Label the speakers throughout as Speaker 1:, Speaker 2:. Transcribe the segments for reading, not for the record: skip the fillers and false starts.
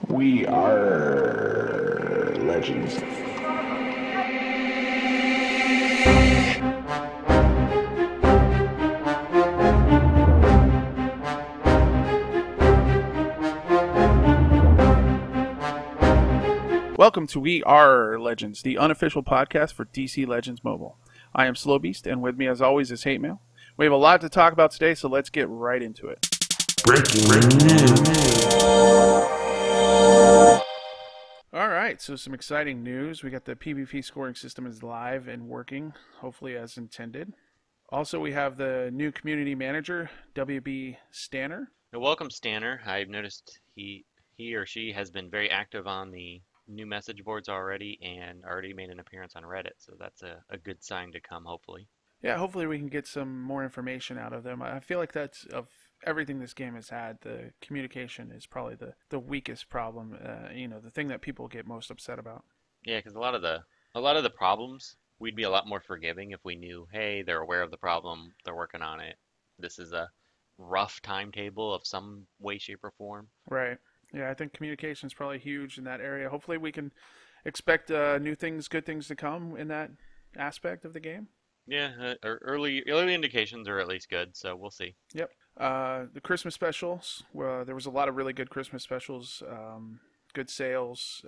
Speaker 1: We are legends.
Speaker 2: Welcome to We RRR Legends, the unofficial podcast for DC Legends Mobile. I am Slowbeast, and with me as always is Hatemael. We have a lot to talk about today, so let's get right into it.
Speaker 1: Breaking news.
Speaker 2: Alright, so some exciting news. We got the PvP scoring system is live and working, hopefully as intended. Also, we have the new community manager, WB Stanner.
Speaker 3: Welcome, Stanner. I've noticed he or she has been very active on the new message boards already and already made an appearance on Reddit, so that's a good sign to come, hopefully.
Speaker 2: Yeah, hopefully we can get some more information out of them. I feel like that's, of everything this game has had, the communication is probably the weakest problem, the thing that people get most upset about.
Speaker 3: Yeah, because a lot of the problems, we'd be a lot more forgiving if we knew, hey, they're aware of the problem, they're working on it. This is a rough timetable of some way, shape, or form.
Speaker 2: Right. Yeah, I think communication is probably huge in that area. Hopefully we can expect new things, good things to come in that aspect of the game.
Speaker 3: Yeah, early indications are at least good, so we'll see.
Speaker 2: Yep. The Christmas specials, there was a lot of really good Christmas specials, good sales,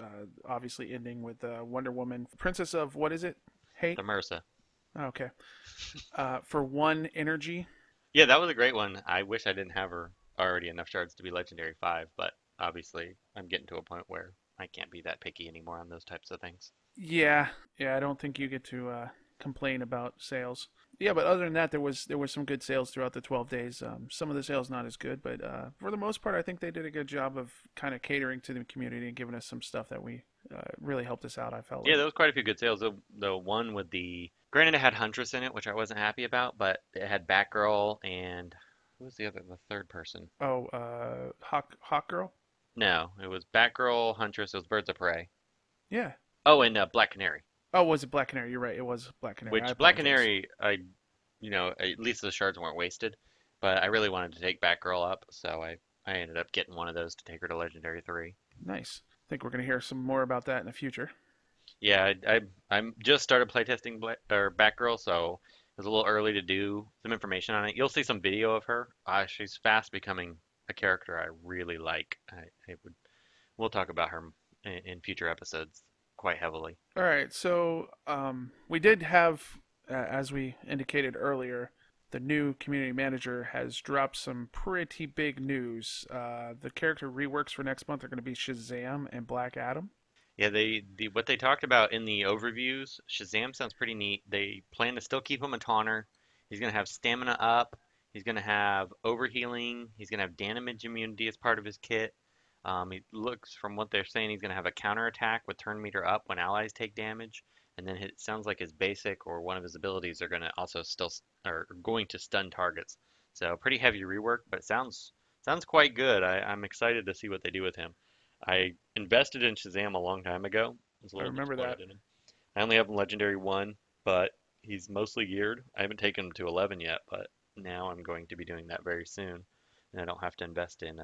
Speaker 2: obviously ending with Wonder Woman, Princess of, what is it? Hate?
Speaker 3: The MRSA.
Speaker 2: Okay. For 1 energy.
Speaker 3: Yeah, that was a great one. I wish I didn't have her already enough shards to be Legendary 5, but obviously I'm getting to a point where I can't be that picky anymore on those types of things.
Speaker 2: Yeah, I don't think you get to complain about sales. Yeah, but other than that, there was some good sales throughout the 12 days. Some of the sales not as good, but for the most part, I think they did a good job of kind of catering to the community and giving us some stuff that we really helped us out, I felt like.
Speaker 3: Yeah, there was quite a few good sales. The one with granted it had Huntress in it, which I wasn't happy about, but it had Batgirl and who was the third person?
Speaker 2: Oh, Hawk Girl?
Speaker 3: No, it was Batgirl, Huntress, it was Birds of Prey.
Speaker 2: Yeah.
Speaker 3: Oh, and Black Canary.
Speaker 2: Oh, was it Black Canary? You're right, it was Black Canary.
Speaker 3: Which Black Canary, at least the shards weren't wasted, but I really wanted to take Batgirl up, so I ended up getting one of those to take her to Legendary 3.
Speaker 2: Nice. I think we're going to hear some more about that in the future.
Speaker 3: Yeah, I'm just started playtesting Batgirl, so it was a little early to do some information on it. You'll see some video of her. She's fast becoming a character I really like. We'll talk about her in future episodes quite heavily.
Speaker 2: All right, so we did have, as we indicated earlier, the new community manager has dropped some pretty big news. The character reworks for next month are going to be Shazam and Black Adam.
Speaker 3: Yeah, what they talked about in the overviews, Shazam sounds pretty neat. They plan to still keep him a taunter. He's going to have stamina up. He's going to have overhealing. He's going to have damage immunity as part of his kit. He looks, from what they're saying, he's going to have a counterattack with turn meter up when allies take damage. And then it sounds like his basic or one of his abilities are going to also going to stun targets. So pretty heavy rework, but it sounds quite good. I'm excited to see what they do with him. I invested in Shazam a long time ago.
Speaker 2: I remember that.
Speaker 3: In him. I only have him Legendary 1, but he's mostly geared. I haven't taken him to 11 yet, but now I'm going to be doing that very soon. And I don't have to invest in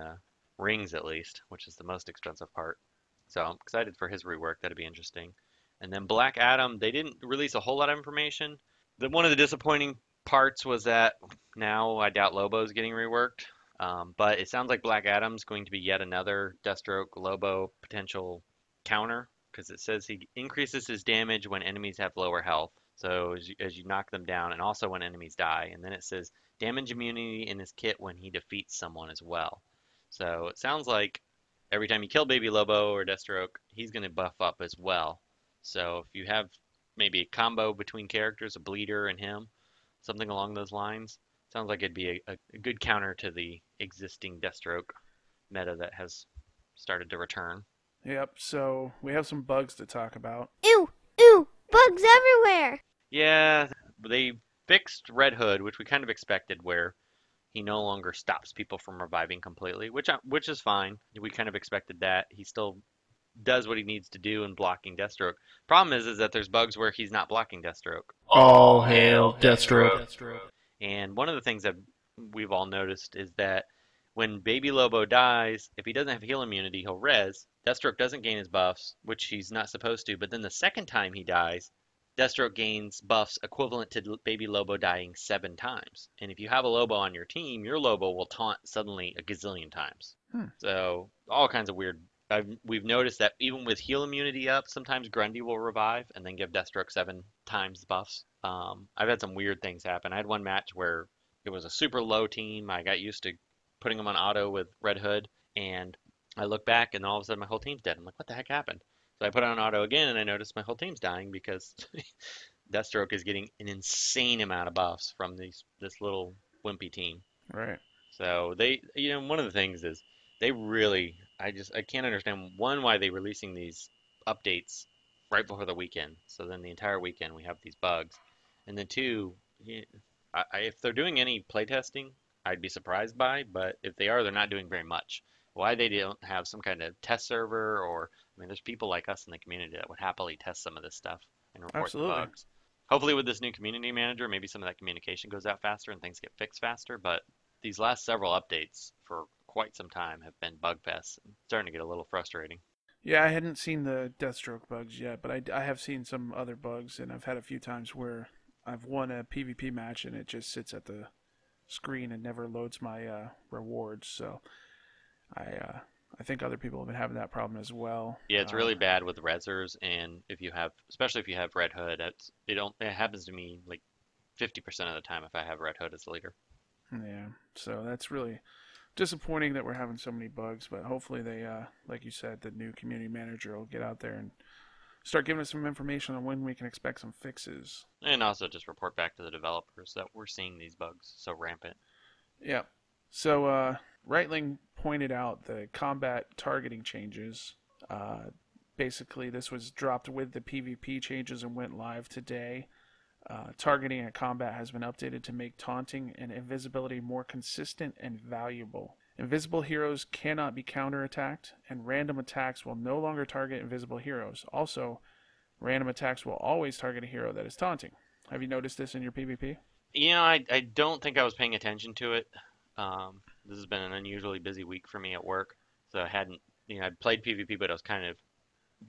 Speaker 3: rings at least, which is the most expensive part. So I'm excited for his rework. That'd be interesting. And then Black Adam, they didn't release a whole lot of information. One of the disappointing parts was that now I doubt Lobo's getting reworked. But it sounds like Black Adam's going to be yet another Deathstroke Lobo potential counter, because it says he increases his damage when enemies have lower health. So as you knock them down, and also when enemies die. And then it says damage immunity in his kit when he defeats someone as well. So it sounds like every time you kill Baby Lobo or Deathstroke, he's going to buff up as well. So if you have maybe a combo between characters, a bleeder and him, something along those lines, sounds like it'd be a good counter to the existing Deathstroke meta that has started to return.
Speaker 2: Yep, so we have some bugs to talk about.
Speaker 4: Ew, bugs everywhere!
Speaker 3: Yeah, they fixed Red Hood, which we kind of expected, where he no longer stops people from reviving completely, which is fine. We kind of expected that. He still does what he needs to do in blocking Deathstroke. Problem is that there's bugs where he's not blocking Deathstroke.
Speaker 2: All hail Deathstroke.
Speaker 3: And one of the things that we've all noticed is that when Baby Lobo dies, if he doesn't have heal immunity, he'll res. Deathstroke doesn't gain his buffs, which he's not supposed to, but then the second time he dies, Deathstroke gains buffs equivalent to Baby Lobo dying 7 times. And if you have a Lobo on your team, your Lobo will taunt suddenly a gazillion times. So all kinds of weird. We've noticed that even with heal immunity up, sometimes Grundy will revive and then give Deathstroke 7 times buffs. I've had some weird things happen. I had one match where it was a super low team. I got used to putting them on auto with Red Hood, and I look back and all of a sudden my whole team's dead. I'm like, what the heck happened? So I put it on auto again and I noticed my whole team's dying because Deathstroke is getting an insane amount of buffs from this little wimpy team.
Speaker 2: Right.
Speaker 3: So they, one of the things is they really, I can't understand, one, why they're releasing these updates right before the weekend. So then the entire weekend we have these bugs. And then two, if they're doing any playtesting, I'd be surprised by, but if they are, they're not doing very much. Why they don't have some kind of test server, or, I mean, there's people like us in the community that would happily test some of this stuff and report the bugs. Hopefully with this new community manager, maybe some of that communication goes out faster and things get fixed faster, but these last several updates for quite some time have been bug fests. It's starting to get a little frustrating.
Speaker 2: Yeah, I hadn't seen the Deathstroke bugs yet, but I have seen some other bugs, and I've had a few times where I've won a PvP match and it just sits at the screen and never loads my rewards. So I think other people have been having that problem as well.
Speaker 3: Yeah, it's really bad with resers, and especially if you have Red Hood, it happens to me like 50% of the time if I have Red Hood as the leader.
Speaker 2: Yeah, so that's really disappointing that we're having so many bugs, but hopefully they, like you said, the new community manager will get out there and start giving us some information on when we can expect some fixes.
Speaker 3: And also just report back to the developers that we're seeing these bugs so rampant.
Speaker 2: Yeah. So, Reitling pointed out the combat targeting changes. Basically, this was dropped with the PvP changes and went live today. Targeting at combat has been updated to make taunting and invisibility more consistent and valuable. Invisible heroes cannot be counterattacked, and random attacks will no longer target invisible heroes. Also, random attacks will always target a hero that is taunting. Have you noticed this in your PvP?
Speaker 3: I don't think I was paying attention to it. This has been an unusually busy week for me at work, so I hadn't, I'd played PvP, but I was kind of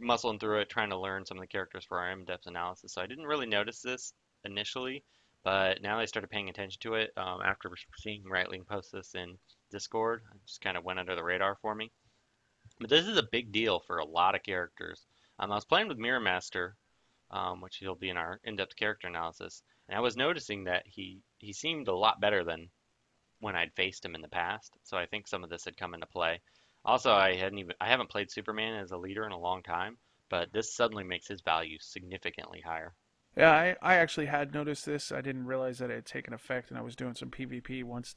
Speaker 3: muscling through it, trying to learn some of the characters for our in-depth analysis, so I didn't really notice this initially, but now I started paying attention to it after seeing Reitling post this in Discord. It just kind of went under the radar for me. But this is a big deal for a lot of characters. I was playing with Mirror Master, which he'll be in our in-depth character analysis, and I was noticing that he seemed a lot better than when I'd faced him in the past, so I think some of this had come into play. Also, I haven't played Superman as a leader in a long time, but this suddenly makes his value significantly higher.
Speaker 2: Yeah, I actually had noticed this. I didn't realize that it had taken effect, and I was doing some PvP once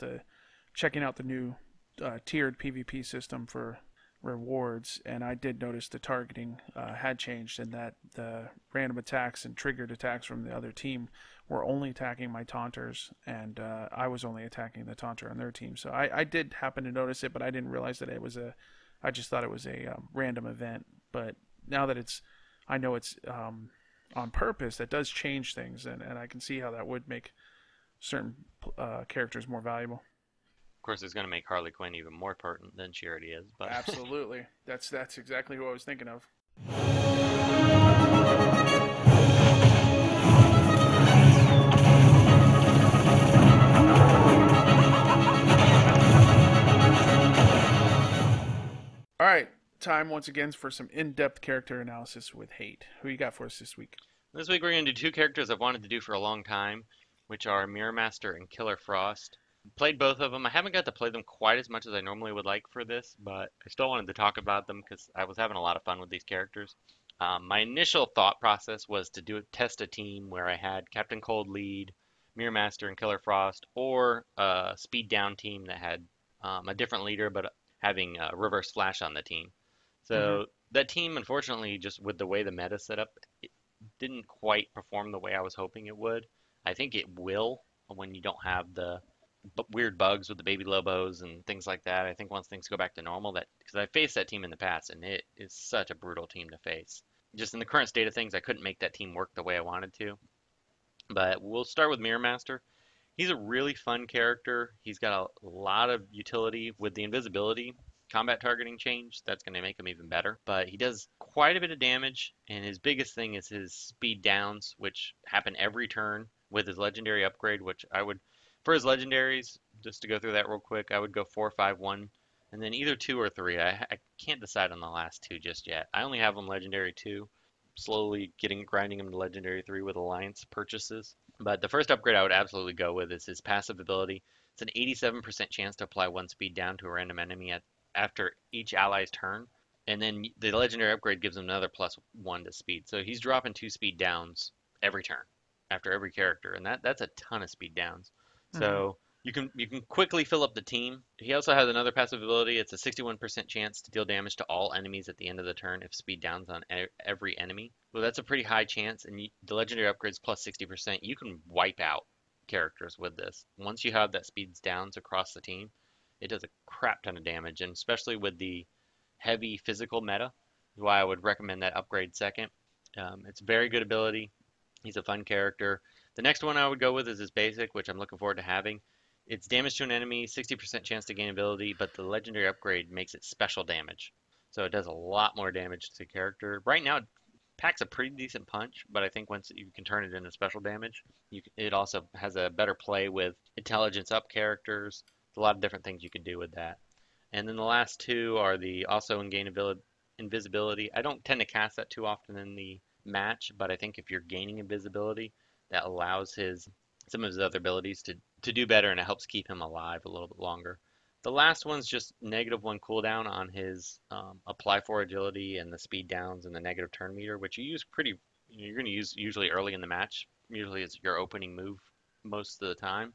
Speaker 2: checking out the new tiered PvP system for rewards, and I did notice the targeting had changed, and that the random attacks and triggered attacks from the other team were only attacking my taunters, and I was only attacking the taunter on their team. So I did happen to notice it, but I didn't realize that it was I just thought it was a random event. But now that I know it's on purpose, that does change things, and I can see how that would make certain characters more valuable.
Speaker 3: Of course, it's going to make Harley Quinn even more potent than she already is. But
Speaker 2: Absolutely. That's exactly who I was thinking of. All right, time once again for some in-depth character analysis with Hate. Who you got for us this week?
Speaker 3: This week we're going to do 2 characters I've wanted to do for a long time, which are Mirror Master and Killer Frost. Played both of them. I haven't got to play them quite as much as I normally would like for this, but I still wanted to talk about them because I was having a lot of fun with these characters. My initial thought process was to test a team where I had Captain Cold lead, Mirror Master and Killer Frost, or a speed down team that had a different leader but having reverse flash on the team. So that team, unfortunately, just with the way the meta set up, it didn't quite perform the way I was hoping it would. I think it will when you don't have the weird bugs with the baby Lobos and things like that. I think once things go back to normal, because I faced that team in the past, and it is such a brutal team to face. Just in the current state of things, I couldn't make that team work the way I wanted to. But we'll start with Mirror Master. He's a really fun character. He's got a lot of utility with the invisibility combat targeting change. That's going to make him even better. But he does quite a bit of damage, and his biggest thing is his speed downs, which happen every turn with his legendary upgrade, which I would, for his legendaries, just to go through that real quick, I would go 4, 5, 1, and then either 2 or 3. I can't decide on the last 2 just yet. I only have him legendary 2, slowly grinding him to legendary 3 with alliance purchases. But the first upgrade I would absolutely go with is his passive ability. It's an 87% chance to apply 1 speed down to a random enemy after each ally's turn. And then the legendary upgrade gives him another +1 to speed. So he's dropping 2 speed downs every turn after every character, and that's a ton of speed downs. So you can quickly fill up the team. He also has another passive ability. It's a 61% chance to deal damage to all enemies at the end of the turn if speed downs on every enemy. Well, that's a pretty high chance, and the legendary upgrades plus 60%. You can wipe out characters with this. Once you have that speeds downs across the team, it does a crap ton of damage, and especially with the heavy physical meta, is why I would recommend that upgrade second. It's a very good ability. He's a fun character. The next one I would go with is his basic, which I'm looking forward to having. It's damage to an enemy, 60% chance to gain ability, but the legendary upgrade makes it special damage. So it does a lot more damage to the character. Right now, it packs a pretty decent punch, but I think once you can turn it into special damage, it also has a better play with intelligence up characters. There's a lot of different things you can do with that. And then the last 2 are the also in gain invisibility. I don't tend to cast that too often in the match, but I think if you're gaining invisibility, that allows some of his other abilities to do better, and it helps keep him alive a little bit longer. The last one's just -1 cooldown on his apply for agility and the speed downs and the negative turn meter, which you're going to use usually early in the match. Usually it's your opening move most of the time.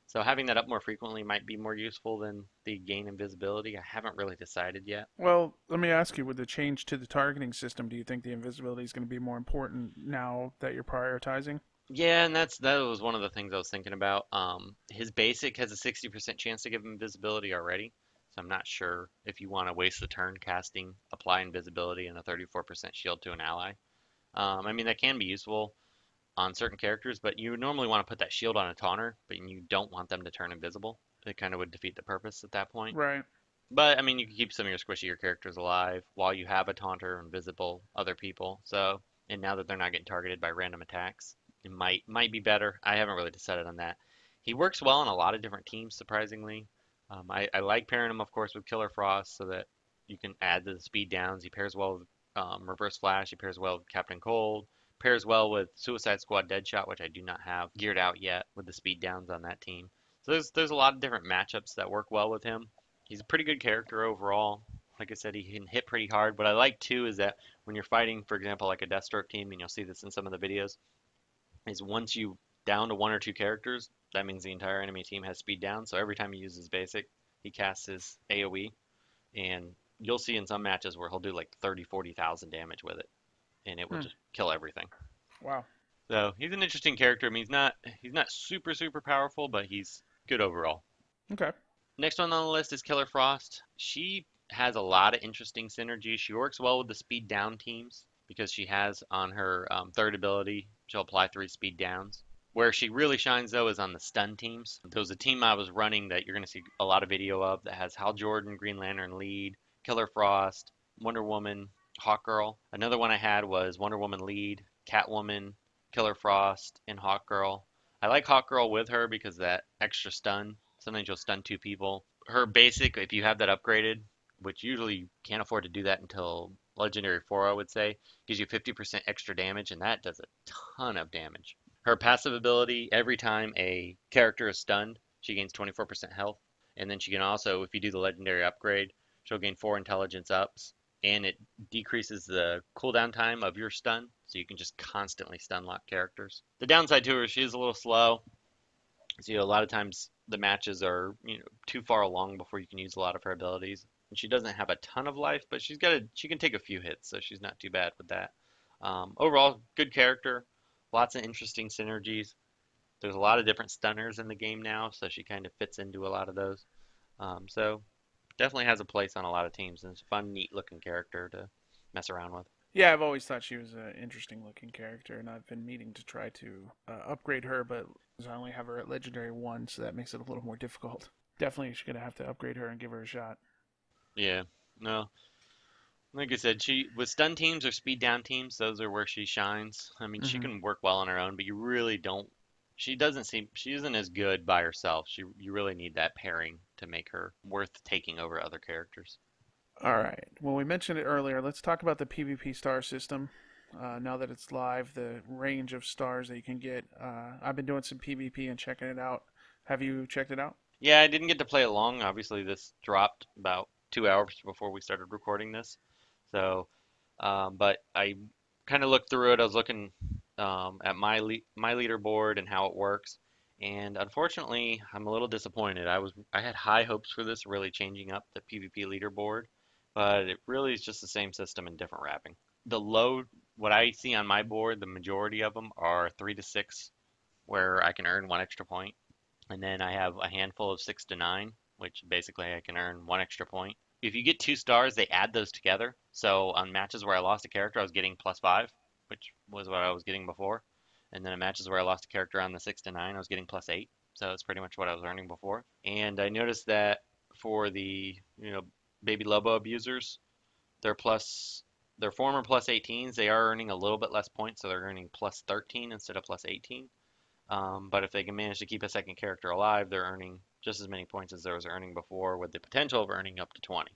Speaker 3: So having that up more frequently might be more useful than the gain invisibility. I haven't really decided yet.
Speaker 2: Well, let me ask you, with the change to the targeting system, do you think the invisibility is going to be more important now that you're prioritizing?
Speaker 3: Yeah, and that was one of the things I was thinking about. His basic has a 60% chance to give him invisibility already, so I'm not sure if you want to waste the turn casting apply invisibility and a 34% shield to an ally. I mean, that can be useful on certain characters, but you normally want to put that shield on a taunter, but you don't want them to turn invisible. It kind of would defeat the purpose at that point.
Speaker 2: Right.
Speaker 3: But I mean, you can keep some of your squishier characters alive while you have a taunter invisible other people. So, and now that they're not getting targeted by random attacks, it might be better. I haven't really decided on that. He works well on a lot of different teams, surprisingly. I like pairing him, of course, with Killer Frost so that you can add the speed downs. He pairs well with Reverse Flash. He pairs well with Captain Cold. Pairs well with Suicide Squad Deadshot, which I do not have geared out yet with the speed downs on that team. So there's a lot of different matchups that work well with him. He's a pretty good character overall. Like I said, he can hit pretty hard. What I like too is that when you're fighting, for example, like a Deathstroke team, and you'll see this in some of the videos, is once you down to 1 or 2 characters, that means the entire enemy team has speed down. So every time he uses basic, he casts his AoE, and you'll see in some matches where he'll do like 30, 40,000 damage with it, and it will just kill everything.
Speaker 2: Wow.
Speaker 3: So he's an interesting character. I mean, he's not super powerful, but he's good overall.
Speaker 2: Okay.
Speaker 3: Next one on the list is Killer Frost. She has a lot of interesting synergies. She works well with the speed down teams because she has on her third ability, she'll apply 3 speed downs. Where she really shines, though, is on the stun teams. There was a team I was running that you're going to see a lot of video of that has Hal Jordan, Green Lantern lead, Killer Frost, Wonder Woman, Hawkgirl. Another one I had was Wonder Woman lead, Catwoman, Killer Frost, and Hawkgirl. I like Hawkgirl with her because that extra stun. Sometimes you'll stun 2 people. Her basic, if you have that upgraded, which usually you can't afford to do that until Legendary 4, I would say, gives you 50% extra damage, and that does a ton of damage. Her passive ability, every time a character is stunned, she gains 24% health. And then she can also, if you do the legendary upgrade, she'll gain 4 intelligence ups. And it decreases the cooldown time of your stun, so you can just constantly stun lock characters. The downside to her, she is a little slow. So, a lot of times the matches are, too far along before you can use a lot of her abilities. And she doesn't have a ton of life, but she can take a few hits, so she's not too bad with that. Overall, good character. Lots of interesting synergies. There's a lot of different stunners in the game now, so she kind of fits into a lot of those. So definitely has a place on a lot of teams, and it's a fun, neat-looking character to mess around with.
Speaker 2: Yeah, I've always thought she was an interesting looking character, and I've been meaning to try to upgrade her, but I only have her at Legendary 1, so that makes it a little more difficult. Definitely she's going to have to upgrade her and give her a shot.
Speaker 3: Yeah, no. Like I said, she with stun teams or speed down teams, those are where she shines. I mean, she can work well on her own, but you really don't. She isn't as good by herself. You really need that pairing to make her worth taking over other characters.
Speaker 2: All right. Well, we mentioned it earlier. Let's talk about the PvP star system. Now that it's live, the range of stars that you can get. I've been doing some PvP and checking it out. Have you checked it out?
Speaker 3: Yeah, I didn't get to play it long. Obviously, this dropped about 2 hours before we started recording this. So, but I kind of looked through it. I was looking at my leaderboard and how it works, and unfortunately, I'm a little disappointed. I had high hopes for this really changing up the PvP leaderboard, but it really is just the same system in different wrapping. What I see on my board, the majority of them are 3 to 6, where I can earn 1 extra point. And then I have a handful of 6 to 9, which basically I can earn 1 extra point. If you get 2 stars, they add those together. So on matches where I lost a character, I was getting +5, which was what I was getting before. And then in matches where I lost a character on the 6 to 9, I was getting +8. So it's pretty much what I was earning before. And I noticed that for the baby Lobo abusers, their former +18s, they are earning a little bit less points, so they're earning +13 instead of +18. But if they can manage to keep a second character alive, they're earning just as many points as they was earning before, with the potential of earning up to 20.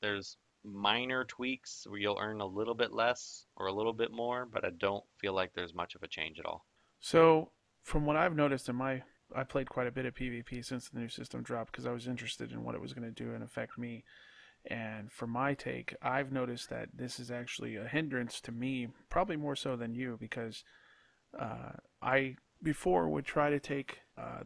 Speaker 3: There's minor tweaks where you'll earn a little bit less or a little bit more, but I don't feel like there's much of a change at all.
Speaker 2: So, from what I've noticed I played quite a bit of PvP since the new system dropped because I was interested in what it was going to do and affect me. And for my take, I've noticed that this is actually a hindrance to me, probably more so than you, because I before would try to take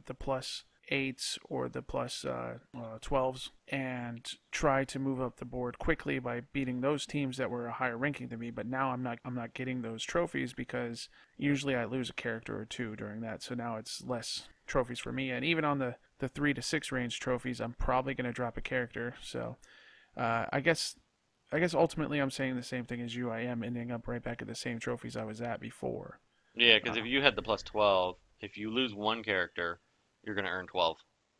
Speaker 2: the +8s or the +12s and try to move up the board quickly by beating those teams that were a higher ranking than me. But now I'm not getting those trophies because usually I lose a character or two during that. So now it's less trophies for me. And even on the 3 to 6 range trophies, I'm probably going to drop a character. So I guess ultimately I'm saying the same thing as you. I am ending up right back at the same trophies I was at before.
Speaker 3: Yeah, because if you had the +12, if you lose one character, you're going to earn 12,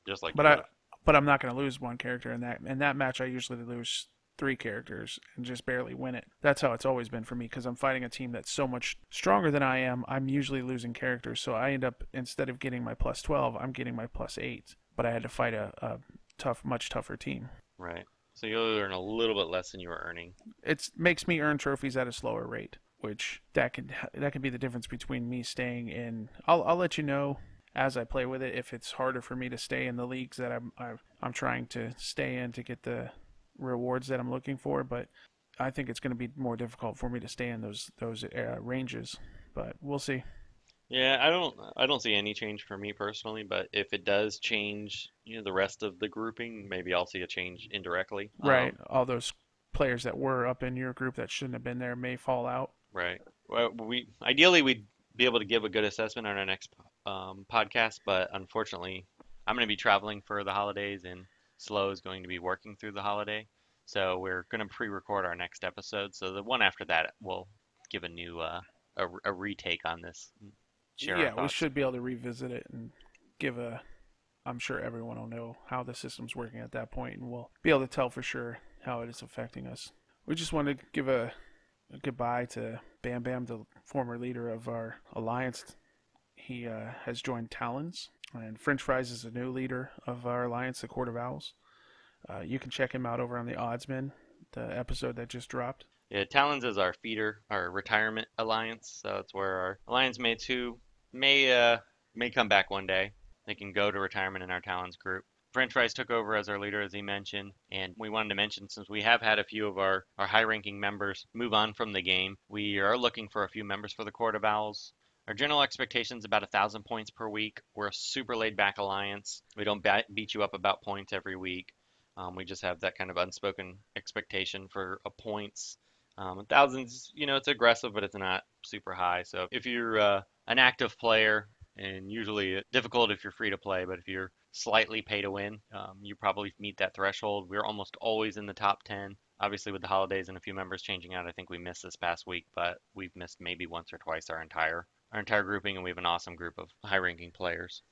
Speaker 3: just like you would.
Speaker 2: But I'm not going to lose one character in that match. I usually lose 3 characters and just barely win it. That's how it's always been for me because I'm fighting a team that's so much stronger than I am. I'm usually losing characters, so I end up, instead of getting my +12, I'm getting my +8. But I had to fight a much tougher team.
Speaker 3: Right. So you'll earn a little bit less than you were earning.
Speaker 2: It makes me earn trophies at a slower rate, which that can be the difference between me staying in. I'll let you know as I play with it if it's harder for me to stay in the leagues that I'm trying to stay in to get the rewards that I'm looking for. But I think it's going to be more difficult for me to stay in those ranges. But we'll see.
Speaker 3: Yeah, I don't see any change for me personally, but if it does change, the rest of the grouping, maybe I'll see a change indirectly.
Speaker 2: Right. All those players that were up in your group that shouldn't have been there may fall out.
Speaker 3: Right. Well, we'd be able to give a good assessment on our next podcast, but unfortunately, I'm going to be traveling for the holidays, and Slow is going to be working through the holiday, so we're going to pre-record our next episode. So the one after that, we'll give a new a retake on this.
Speaker 2: Yeah, we should be able to revisit it and give I'm sure everyone will know how the system's working at that point, and we'll be able to tell for sure how it is affecting us. We just want to give a goodbye to Bam Bam, the former leader of our alliance. He has joined Talons, and French Fries is the new leader of our alliance, the Court of Owls. You can check him out over on the Oddsman, the episode that just dropped.
Speaker 3: Yeah, Talons is our feeder, our retirement alliance. So it's where our alliance mates who may come back one day, they can go to retirement in our Talons group. French Fries took over as our leader, as he mentioned, and we wanted to mention, since we have had a few of our high-ranking members move on from the game, we are looking for a few members for the Court of Owls. Our general expectation is about 1,000 points per week. We're a super laid-back alliance. We don't beat you up about points every week. We just have that kind of unspoken expectation for points. 1,000's, it's aggressive, but it's not super high. So if you're an active player, and usually difficult if you're free to play, but if you're slightly pay to win, you probably meet that threshold. We're almost always in the top 10. Obviously, with the holidays and a few members changing out, I think we missed this past week, but we've missed maybe once or twice our entire our entire grouping, and we have an awesome group of high-ranking players.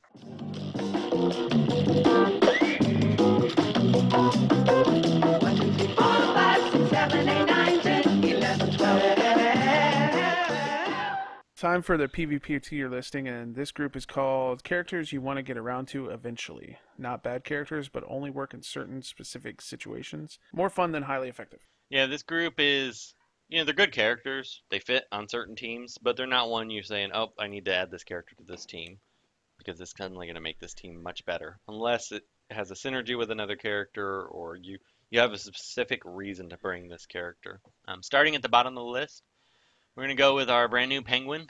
Speaker 2: Time for the PvP tier listing, and this group is called Characters You Want to Get Around to Eventually. Not bad characters, but only work in certain specific situations. More fun than highly effective.
Speaker 3: Yeah, this group is, they're good characters. They fit on certain teams, but they're not one you're saying, oh, I need to add this character to this team because it's suddenly going to make this team much better. Unless it has a synergy with another character or you have a specific reason to bring this character. Starting at the bottom of the list, we're going to go with our brand new Penguin.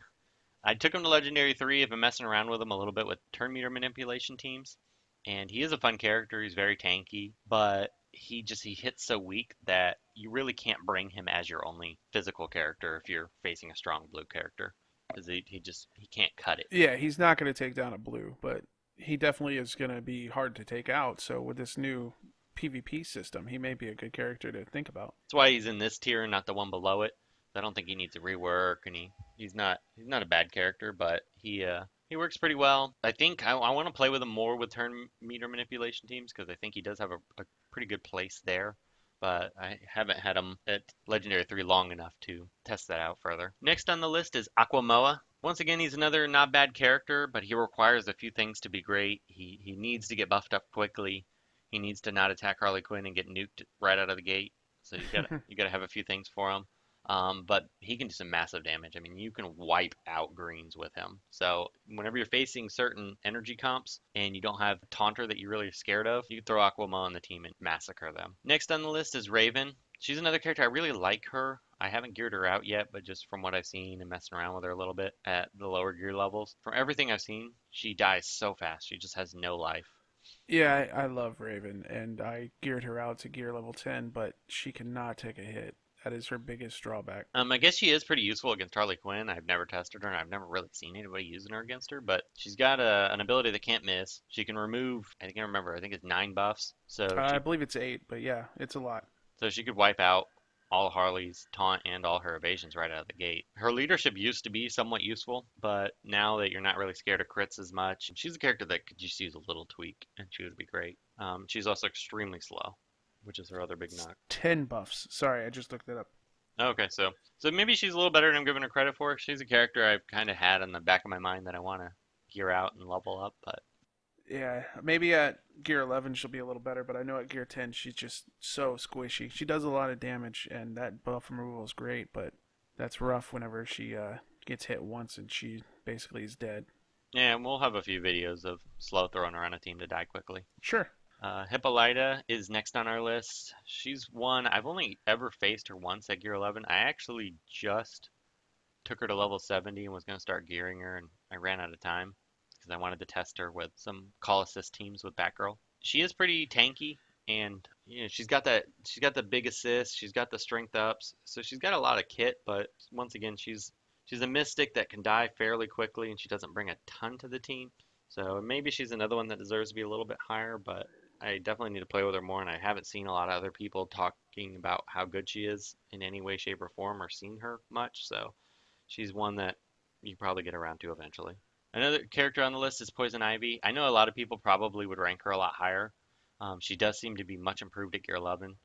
Speaker 3: I took him to Legendary 3. I've been messing around with him a little bit with turn meter manipulation teams. And he is a fun character. He's very tanky, but he hits so weak that you really can't bring him as your only physical character if you're facing a strong blue character. Because he can't cut it.
Speaker 2: Yeah, he's not going to take down a blue, but he definitely is going to be hard to take out. So with this new PvP system, he may be a good character to think about.
Speaker 3: That's why he's in this tier and not the one below it. I don't think he needs a rework, and he's not a bad character, but he works pretty well. I think I want to play with him more with turn meter manipulation teams because I think he does have a pretty good place there, but I haven't had him at Legendary 3 long enough to test that out further. Next on the list is Aquamoa. Once again, he's another not bad character, but he requires a few things to be great. He needs to get buffed up quickly. He needs to not attack Harley Quinn and get nuked right out of the gate. So you gotta have a few things for him. But he can do some massive damage. I mean, you can wipe out greens with him. So whenever you're facing certain energy comps and you don't have a taunter that you're really scared of, you can throw Aquamoa on the team and massacre them. Next on the list is Raven. She's another character. I really like her. I haven't geared her out yet, but just from what I've seen and messing around with her a little bit at the lower gear levels, from everything I've seen, she dies so fast. She just has no life.
Speaker 2: Yeah, I love Raven, and I geared her out to gear level 10, but she cannot take a hit. That is her biggest drawback.
Speaker 3: I guess she is pretty useful against Harley Quinn. I've never tested her, and I've never really seen anybody using her against her, but she's got an ability that can't miss. She can remove, I think it's 9 buffs. So
Speaker 2: I believe it's 8, but yeah, it's a lot.
Speaker 3: So she could wipe out all Harley's taunt and all her evasions right out of the gate. Her leadership used to be somewhat useful, but now that you're not really scared of crits as much, she's a character that could just use a little tweak, and she would be great. She's also extremely slow, which is her other big knock.
Speaker 2: 10 buffs. Sorry, I just looked it up.
Speaker 3: Okay, so maybe she's a little better than I'm giving her credit for. She's a character I've kind of had in the back of my mind that I want to gear out and level up, but
Speaker 2: yeah, maybe at gear 11 she'll be a little better, but I know at gear 10 she's just so squishy. She does a lot of damage, and that buff removal is great, but that's rough whenever she gets hit once and she basically is dead.
Speaker 3: Yeah, and we'll have a few videos of slow throwing her on a team to die quickly.
Speaker 2: Sure.
Speaker 3: Hippolyta is next on our list. She's one, I've only ever faced her once at gear 11. I actually just took her to level 70 and was going to start gearing her, and I ran out of time because I wanted to test her with some call assist teams with Batgirl. She is pretty tanky, and she's got the big assist, she's got the strength ups, so she's got a lot of kit, but once again, she's a mystic that can die fairly quickly, and she doesn't bring a ton to the team. So maybe she's another one that deserves to be a little bit higher, but I definitely need to play with her more, and I haven't seen a lot of other people talking about how good she is in any way, shape, or form, or seen her much, so she's one that you probably get around to eventually. Another character on the list is Poison Ivy. I know a lot of people probably would rank her a lot higher. She does seem to be much improved at gear 11.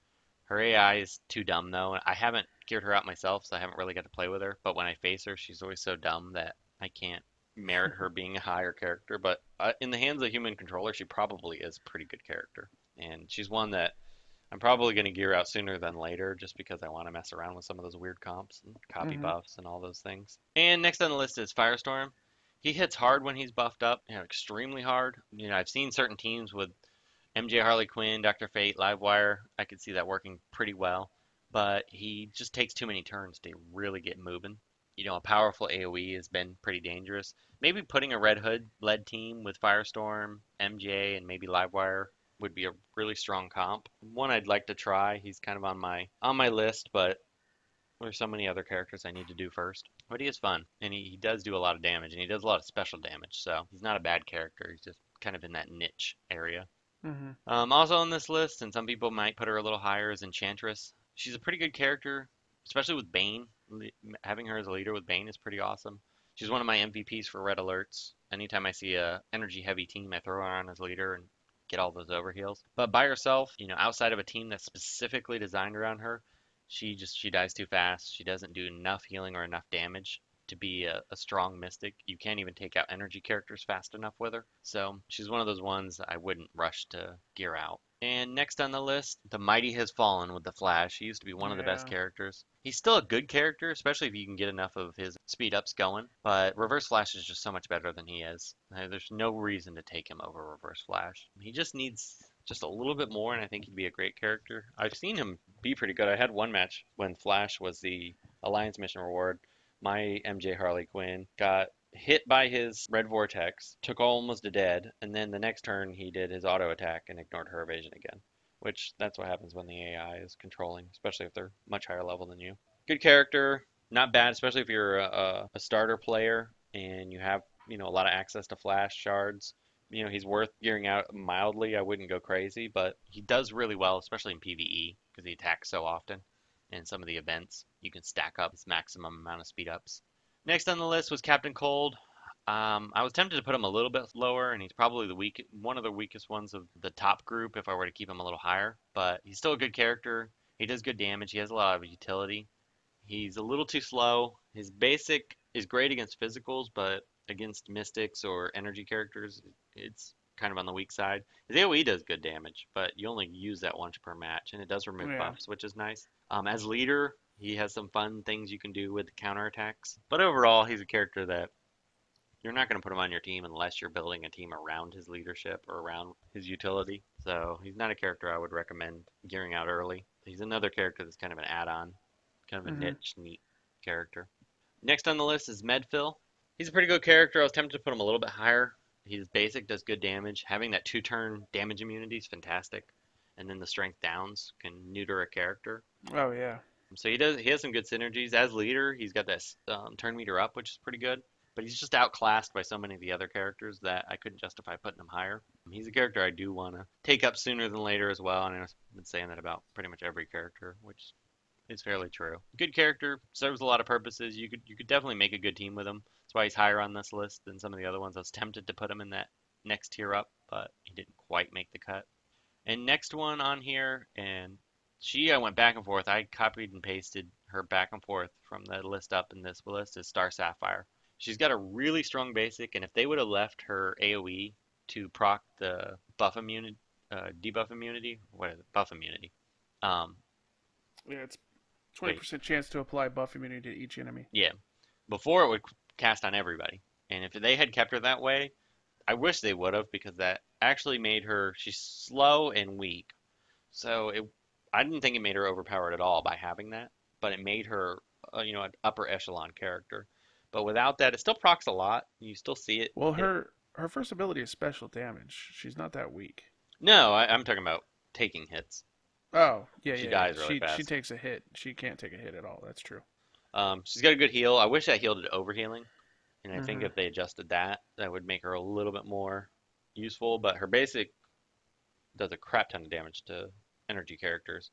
Speaker 3: Her AI is too dumb, though. I haven't geared her out myself, so I haven't really got to play with her, but when I face her, she's always so dumb that I can't merit her being a higher character, but in the hands of a human controller, she probably is a pretty good character, and she's one that I'm probably going to gear out sooner than later just because I want to mess around with some of those weird comps and copy buffs and all those things. And next on the list is Firestorm. He hits hard when he's buffed up, extremely hard. I've seen certain teams with MJ, Harley Quinn, Dr. Fate, Livewire. I could see that working pretty well, but he just takes too many turns to really get moving. A powerful AoE has been pretty dangerous. Maybe putting a Red Hood led team with Firestorm, MJ, and maybe Livewire would be a really strong comp. One I'd like to try. He's kind of on my list, but there's so many other characters I need to do first. But he is fun, and he does do a lot of damage, and he does a lot of special damage, so he's not a bad character. He's just kind of in that niche area. Also on this list, and some people might put her a little higher, is Enchantress. She's a pretty good character, especially with Bane. Having her as a leader with Bane is pretty awesome. She's one of my MVPs for red alerts. Anytime I see a energy heavy team, I throw her on as leader and get all those overheals. But by herself, outside of a team that's specifically designed around her, she dies too fast. She doesn't do enough healing or enough damage to be a strong mystic. You can't even take out energy characters fast enough with her. So she's one of those ones I wouldn't rush to gear out. And next on the list, the mighty has fallen with the Flash. He used to be one of the best characters. He's still a good character, especially if you can get enough of his speed ups going. But Reverse Flash is just so much better than he is. There's no reason to take him over Reverse Flash. He just needs just a little bit more, and I think he'd be a great character. I've seen him be pretty good. I had one match when Flash was the Alliance mission reward. My MJ Harley Quinn got hit by his red vortex, took almost a dead, and then the next turn he did his auto attack and ignored her evasion again. Which that's what happens when the AI is controlling, especially if they're much higher level than you. Good character, not bad, especially if you're a starter player and you have a lot of access to flash shards. He's worth gearing out mildly. I wouldn't go crazy, but he does really well, especially in PvE because he attacks so often. In some of the events, you can stack up his maximum amount of speed ups. Next on the list was Captain Cold. I was tempted to put him a little bit lower, and he's probably one of the weakest ones of the top group if I were to keep him a little higher. But he's still a good character. He does good damage. He has a lot of utility. He's a little too slow. His basic is great against physicals, but against mystics or energy characters, it's kind of on the weak side. His AoE does good damage, but you only use that once per match, and it does remove buffs, which is nice. As leader, he has some fun things you can do with counterattacks. But overall, he's a character that you're not going to put him on your team unless you're building a team around his leadership or around his utility. So he's not a character I would recommend gearing out early. He's another character that's kind of an add-on, kind of a niche, neat character. Next on the list is Medphyll. He's a pretty good character. I was tempted to put him a little bit higher. His basic does good damage. Having that 2-turn damage immunity is fantastic. And then the strength downs can neuter a character.
Speaker 2: Oh, yeah.
Speaker 3: So he has some good synergies. As leader, he's got this turn meter up, which is pretty good. But he's just outclassed by so many of the other characters that I couldn't justify putting him higher. He's a character I do want to take up sooner than later as well. And I've been saying that about pretty much every character, which is fairly true. Good character, serves a lot of purposes. You could definitely make a good team with him. That's why he's higher on this list than some of the other ones. I was tempted to put him in that next tier up, but he didn't quite make the cut. And next one on here, and I went back and forth. I copied and pasted her back and forth from the list up in this list is Star Sapphire. She's got a really strong basic, and if they would have left her AoE to proc the buff immunity, debuff immunity, what is it? Buff immunity.
Speaker 2: Yeah, it's 20% chance to apply buff immunity to each enemy.
Speaker 3: Yeah. Before it would cast on everybody. And if they had kept her that way, I wish they would have, because that actually made her, she's slow and weak. So I didn't think it made her overpowered at all by having that, but it made her, an upper echelon character. But without that, it still procs a lot. You still see it.
Speaker 2: Well, her first ability is special damage. She's not that weak.
Speaker 3: No, I'm talking about taking hits.
Speaker 2: Oh, yeah,
Speaker 3: She dies really fast.
Speaker 2: She takes a hit. She can't take a hit at all. That's true.
Speaker 3: She's got a good heal. I wish that heal did overhealing. And I think if they adjusted that would make her a little bit more useful. But her basic does a crap ton of damage to energy characters.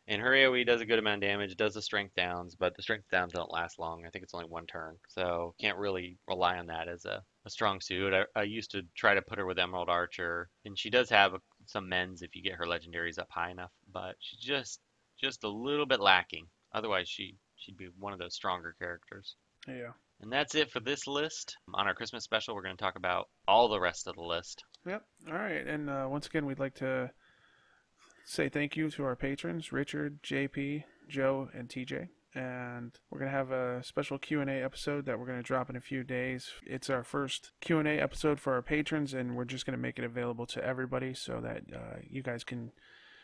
Speaker 3: And her AoE does a good amount of damage. It does the strength downs, but the strength downs don't last long. I think it's only one turn. So can't really rely on that as a strong suit. I used to try to put her with Emerald Archer. And she does have some mends if you get her legendaries up high enough. But she's just a little bit lacking. Otherwise, she'd be one of those stronger characters.
Speaker 2: Yeah.
Speaker 3: And that's it for this list. On our Christmas special, we're going to talk about all the rest of the list.
Speaker 2: Yep. All right. And once again, we'd like to say thank you to our patrons, Richard, JP, Joe, and TJ. And we're going to have a special Q&A episode that we're going to drop in a few days. It's our first Q&A episode for our patrons, and we're just going to make it available to everybody so that you guys can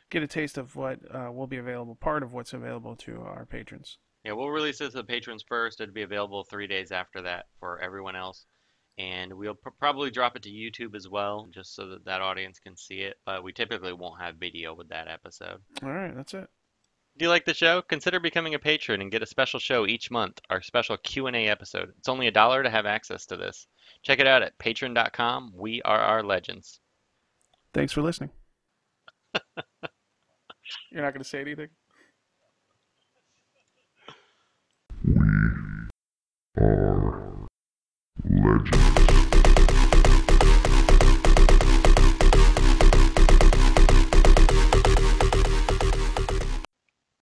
Speaker 2: get a taste of what will be available, part of what's available to our patrons.
Speaker 3: Yeah, we'll release this to the patrons first. It'll be available 3 days after that for everyone else. And we'll probably drop it to YouTube as well, just so that audience can see it. But we typically won't have video with that episode.
Speaker 2: All right, that's it.
Speaker 3: Do you like the show? Consider becoming a patron and get a special show each month, our special Q&A episode. It's only $1 to have access to this. Check it out at patreon.com, We RRR Legends.
Speaker 2: Thanks for listening. You're not going to say anything?